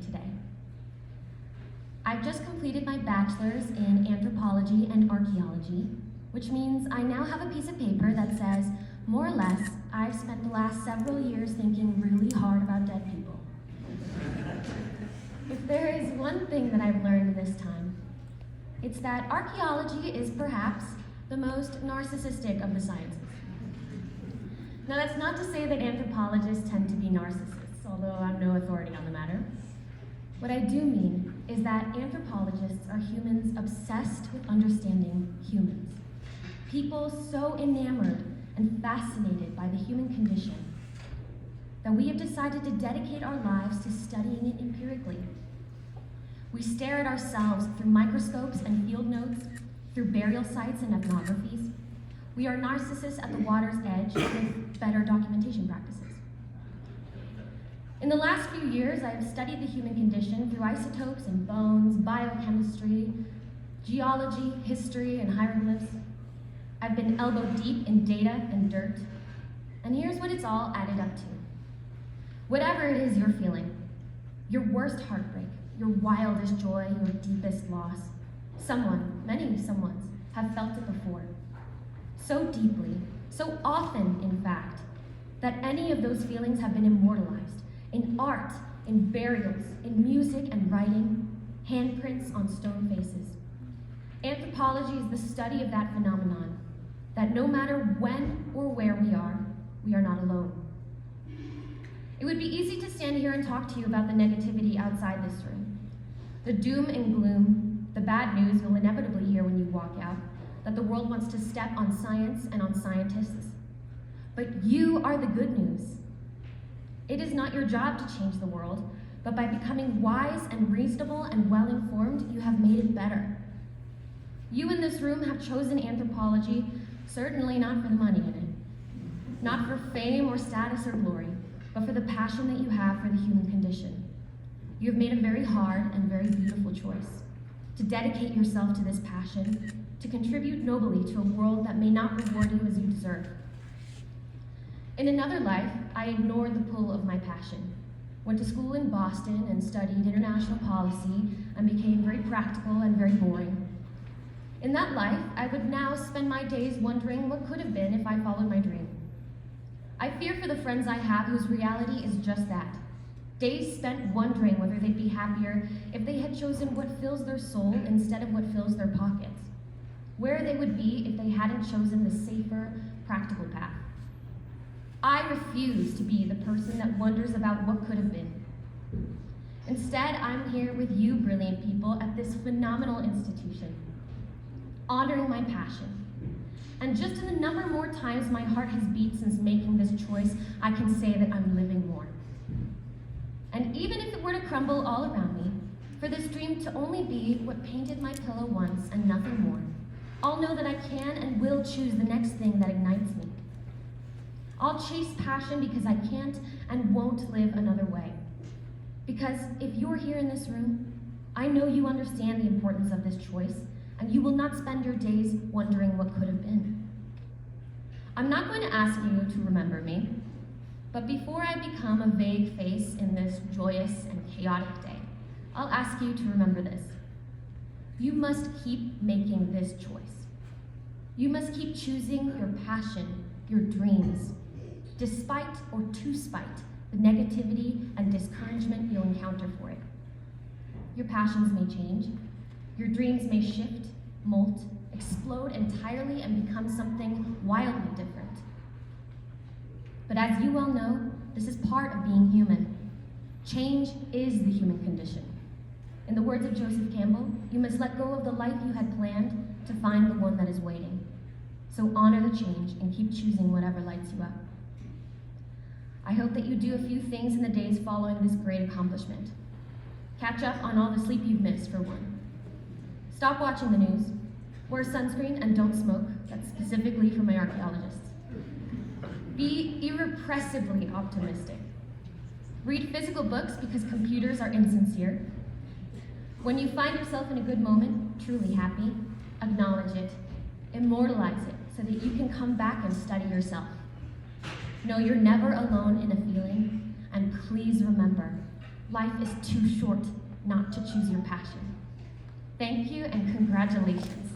today. I've just completed my bachelor's in anthropology and archaeology, which means I now have a piece of paper that says, more or less, I've spent the last several years thinking really hard about dead people. If there is one thing that I've learned this time, it's that archaeology is perhaps the most narcissistic of the sciences. Now, that's not to say that anthropologists tend to be narcissists, although I'm no authority on the matter. What I do mean is that anthropologists are humans obsessed with understanding humans. People so enamored and fascinated by the human condition that we have decided to dedicate our lives to studying it empirically. We stare at ourselves through microscopes and field notes, through burial sites and ethnographies. We are narcissists at the water's edge with better documentation practices. In the last few years, I have studied the human condition through isotopes and bones, biochemistry, geology, history, and hieroglyphs. I've been elbow deep in data and dirt. And here's what it's all added up to. Whatever it is you're feeling, your worst heartbreak, your wildest joy, your deepest loss, someone, many someones, have felt it before. So deeply, so often, in fact, that any of those feelings have been immortalized in art, in burials, in music and writing, handprints on stone faces. Anthropology is the study of that phenomenon, that no matter when or where we are not alone. It would be easy to stand here and talk to you about the negativity outside this room, the doom and gloom, the bad news you'll inevitably hear when you walk out, that the world wants to step on science and on scientists. But you are the good news. It is not your job to change the world, but by becoming wise and reasonable and well-informed, you have made it better. You in this room have chosen anthropology, certainly not for the money in it, not for fame or status or glory, but for the passion that you have for the human condition. You have made a very hard and very beautiful choice to dedicate yourself to this passion, to contribute nobly to a world that may not reward you as you deserve. In another life, I ignored the pull of my passion, went to school in Boston and studied international policy and became very practical and very boring. In that life, I would now spend my days wondering what could have been if I followed my dream. I fear for the friends I have whose reality is just that. Days spent wondering whether they'd be happier if they had chosen what fills their soul instead of what fills their pockets. Where they would be if they hadn't chosen the safer, practical path. I refuse to be the person that wonders about what could have been. Instead, I'm here with you, brilliant people, at this phenomenal institution, honoring my passion. And just in the number more times my heart has beat since making this choice, I can say that I'm living more. And even if it were to crumble all around me, for this dream to only be what painted my pillow once and nothing more, I'll know that I can and will choose the next thing that ignites me. I'll chase passion because I can't and won't live another way. Because if you're here in this room, I know you understand the importance of this choice, and you will not spend your days wondering what could have been. I'm not going to ask you to remember me, but before I become a vague face in this joyous and chaotic day, I'll ask you to remember this. You must keep making this choice. You must keep choosing your passion, your dreams, despite or to spite the negativity and discouragement you'll encounter for it. Your passions may change, your dreams may shift, molt, explode entirely and become something wildly different. But as you well know, this is part of being human. Change is the human condition. In the words of Joseph Campbell, you must let go of the life you had planned to find the one that is waiting. So honor the change and keep choosing whatever lights you up. I hope that you do a few things in the days following this great accomplishment. Catch up on all the sleep you've missed, for one. Stop watching the news. Wear sunscreen and don't smoke. That's specifically for my archaeologists. Be irrepressibly optimistic. Read physical books because computers are insincere. When you find yourself in a good moment, truly happy, acknowledge it, immortalize it so that you can come back and study yourself. Know you're never alone in a feeling, and please remember, Life is too short not to choose your passion. Thank you and congratulations.